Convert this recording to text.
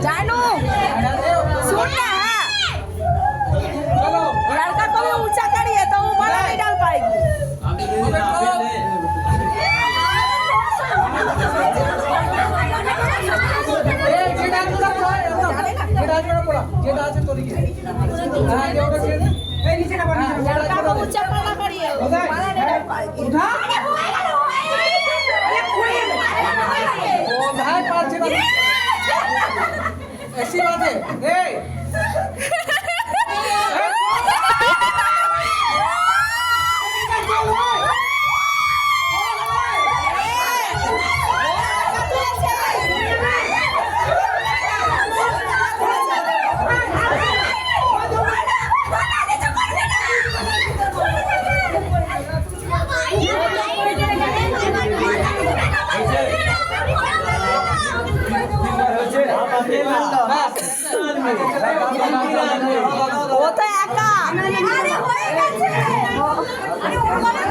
जानू सुन ना लड़का को भी ऊंचा करिए तो वो बड़ा नहीं डाल पाएगी। लड़का को ऊंचा खड़ा करिए बड़ा नहीं डाल पाएगी। ऐसी बात है ও তো একা। আরে হয়ে গেছে। আরে ওর